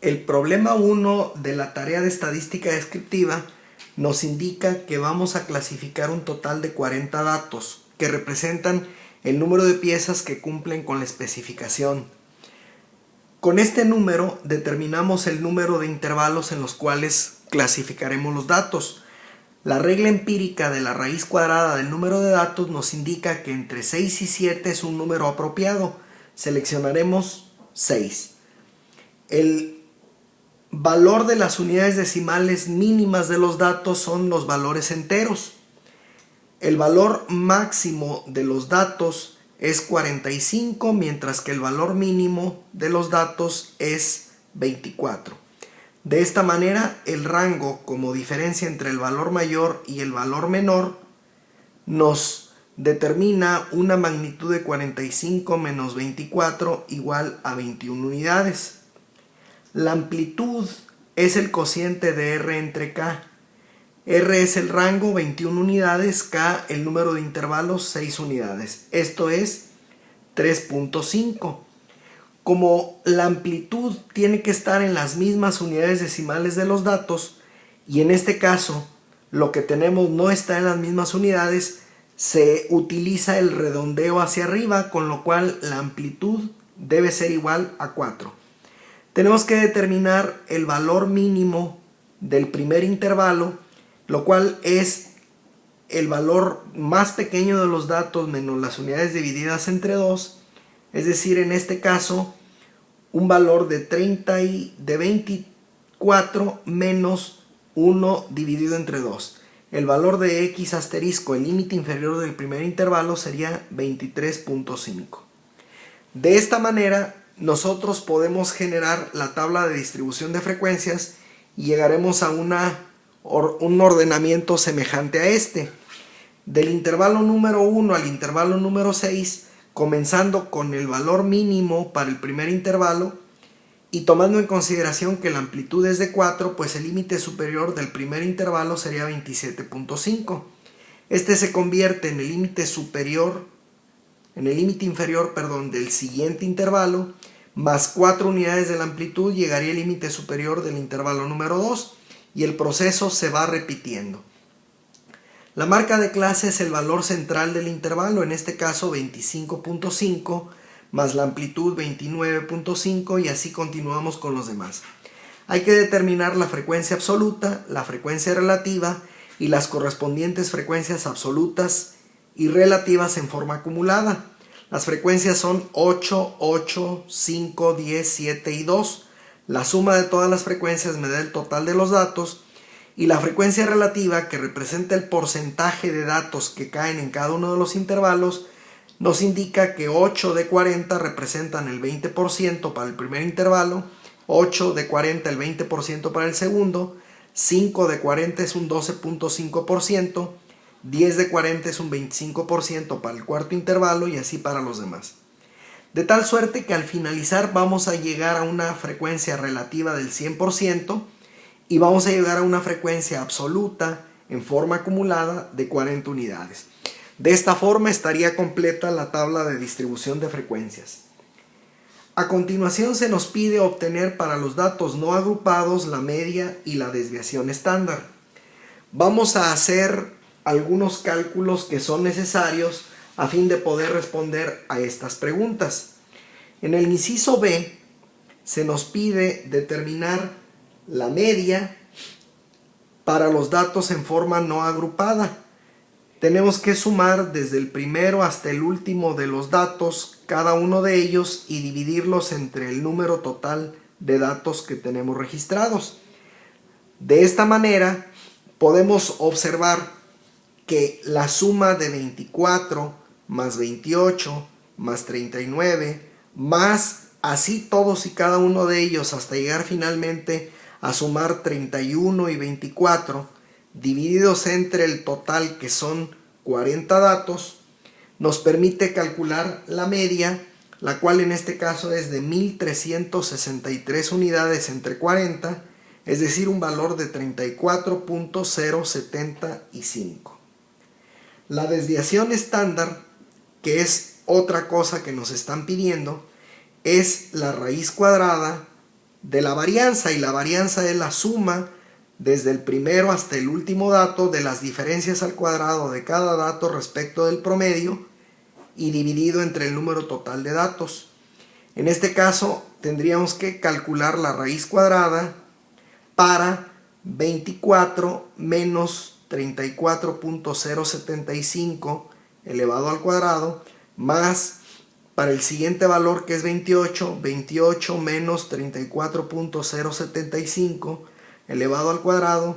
El problema 1 de la tarea de estadística descriptiva nos indica que vamos a clasificar un total de 40 datos que representan el número de piezas que cumplen con la especificación. Con este número determinamos el número de intervalos en los cuales clasificaremos los datos. La regla empírica de la raíz cuadrada del número de datos nos indica que entre 6 y 7 es un número apropiado. Seleccionaremos 6. El valor de las unidades decimales mínimas de los datos son los valores enteros. El valor máximo de los datos es 45, mientras que el valor mínimo de los datos es 24. De esta manera, el rango como diferencia entre el valor mayor y el valor menor nos determina una magnitud de 45 menos 24 igual a 21 unidades. La amplitud es el cociente de R entre K. R es el rango, 21 unidades, K el número de intervalos, 6 unidades. Esto es 3.5. Como la amplitud tiene que estar en las mismas unidades decimales de los datos, y en este caso lo que tenemos no está en las mismas unidades, se utiliza el redondeo hacia arriba, con lo cual la amplitud debe ser igual a 4. Tenemos que determinar el valor mínimo del primer intervalo, lo cual es el valor más pequeño de los datos menos las unidades divididas entre 2, es decir, en este caso, un valor de 24 menos 1 dividido entre 2. El valor de x asterisco, el límite inferior del primer intervalo, sería 23.5. De esta manera, nosotros podemos generar la tabla de distribución de frecuencias y llegaremos a un ordenamiento semejante a este. Del intervalo número 1 al intervalo número 6, comenzando con el valor mínimo para el primer intervalo y tomando en consideración que la amplitud es de 4, pues el límite superior del primer intervalo sería 27.5. Este se convierte en el límite inferior del siguiente intervalo, más 4 unidades de la amplitud llegaría el límite superior del intervalo número 2 y el proceso se va repitiendo. La marca de clase es el valor central del intervalo, en este caso 25.5, más la amplitud 29.5 y así continuamos con los demás. Hay que determinar la frecuencia absoluta, la frecuencia relativa y las correspondientes frecuencias absolutas y relativas en forma acumulada. Las frecuencias son 8, 8, 5, 10, 7 y 2. La suma de todas las frecuencias me da el total de los datos y la frecuencia relativa, que representa el porcentaje de datos que caen en cada uno de los intervalos, nos indica que 8 de 40 representan el 20% para el primer intervalo, 8 de 40 el 20% para el segundo, 5 de 40 es un 12.5%, 10 de 40 es un 25% para el cuarto intervalo y así para los demás. De tal suerte que al finalizar vamos a llegar a una frecuencia relativa del 100% y vamos a llegar a una frecuencia absoluta en forma acumulada de 40 unidades. De esta forma estaría completa la tabla de distribución de frecuencias. A continuación se nos pide obtener para los datos no agrupados la media y la desviación estándar. Vamos a hacer algunos cálculos que son necesarios a fin de poder responder a estas preguntas. En el inciso B se nos pide determinar la media para los datos en forma no agrupada. Tenemos que sumar desde el primero hasta el último de los datos, cada uno de ellos, y dividirlos entre el número total de datos que tenemos registrados. De esta manera podemos observar que la suma de 24 más 28 más 39 más así todos y cada uno de ellos hasta llegar finalmente a sumar 31 y 24 divididos entre el total, que son 40 datos, nos permite calcular la media, la cual en este caso es de 1363 unidades entre 40, es decir, un valor de 34.075. La desviación estándar, que es otra cosa que nos están pidiendo, es la raíz cuadrada de la varianza, y la varianza es la suma desde el primero hasta el último dato de las diferencias al cuadrado de cada dato respecto del promedio y dividido entre el número total de datos. En este caso tendríamos que calcular la raíz cuadrada para 24 menos 34.075 elevado al cuadrado, más para el siguiente valor, que es 28 menos 34.075 elevado al cuadrado,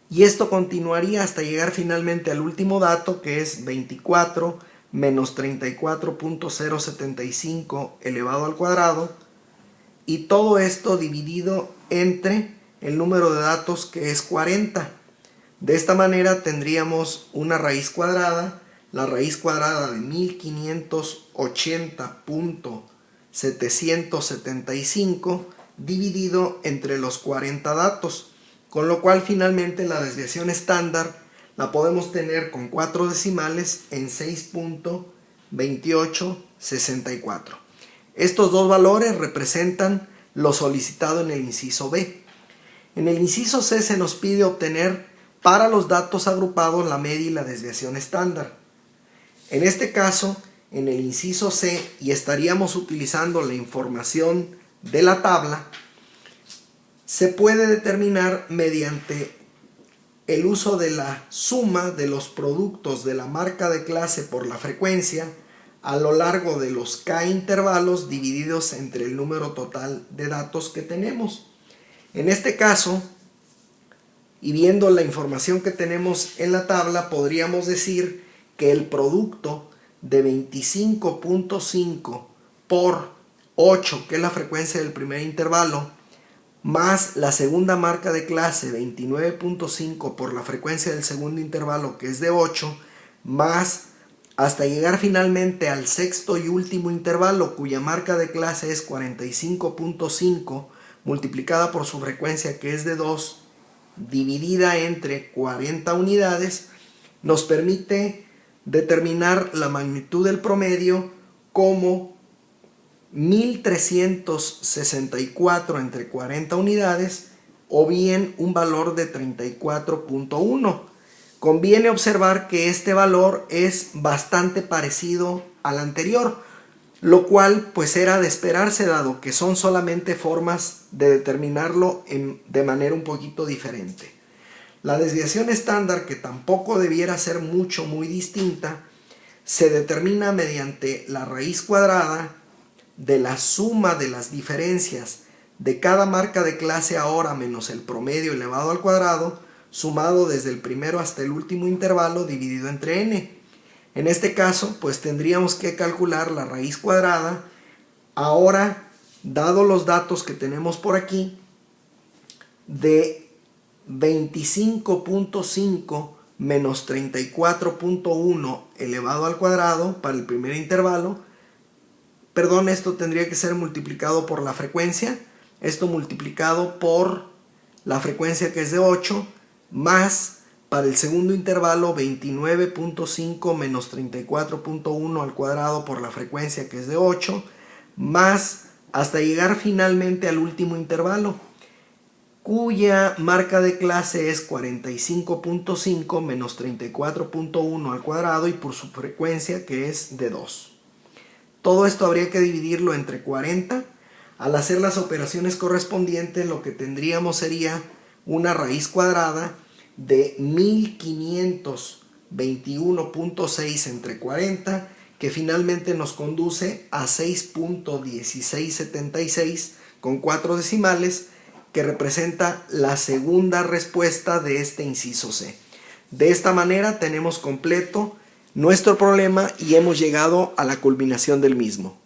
y esto continuaría hasta llegar finalmente al último dato, que es 24 menos 34.075 elevado al cuadrado, y todo esto dividido entre el número de datos, que es 40. De esta manera tendríamos una raíz cuadrada, la raíz cuadrada de 1580.775 dividido entre los 40 datos, con lo cual finalmente la desviación estándar la podemos tener con 4 decimales en 6.2864. Estos dos valores representan lo solicitado en el inciso B. En el inciso C se nos pide obtener para los datos agrupados la media y la desviación estándar. En este caso, en el inciso C, y estaríamos utilizando la información de la tabla, se puede determinar mediante el uso de la suma de los productos de la marca de clase por la frecuencia a lo largo de los k intervalos divididos entre el número total de datos que tenemos. En este caso, y viendo la información que tenemos en la tabla, podríamos decir que el producto de 25.5 por 8, que es la frecuencia del primer intervalo, más la segunda marca de clase 29.5 por la frecuencia del segundo intervalo, que es de 8, más hasta llegar finalmente al sexto y último intervalo, cuya marca de clase es 45.5 multiplicada por su frecuencia, que es de 2, dividida entre 40 unidades, nos permite determinar la magnitud del promedio como 1364 entre 40 unidades, o bien un valor de 34.1. Conviene observar que este valor es bastante parecido al anterior, lo cual pues era de esperarse, dado que son solamente formas de determinarlo de manera un poquito diferente. La desviación estándar, que tampoco debiera ser muy distinta, se determina mediante la raíz cuadrada de la suma de las diferencias de cada marca de clase ahora menos el promedio elevado al cuadrado, sumado desde el primero hasta el último intervalo dividido entre n. En este caso, pues tendríamos que calcular la raíz cuadrada, ahora, dado los datos que tenemos por aquí, de 25.5 menos 34.1 elevado al cuadrado para el primer intervalo. Perdón, esto tendría que ser multiplicado por la frecuencia, esto multiplicado por la frecuencia, que es de 8, más para el segundo intervalo 29.5 menos 34.1 al cuadrado por la frecuencia, que es de 8, más hasta llegar finalmente al último intervalo, cuya marca de clase es 45.5 menos 34.1 al cuadrado y por su frecuencia, que es de 2. Todo esto habría que dividirlo entre 40. Al hacer las operaciones correspondientes, lo que tendríamos sería una raíz cuadrada de 1521.6 entre 40, que finalmente nos conduce a 6.1676 con 4 decimales, que representa la segunda respuesta de este inciso C. De esta manera tenemos completo nuestro problema y hemos llegado a la culminación del mismo.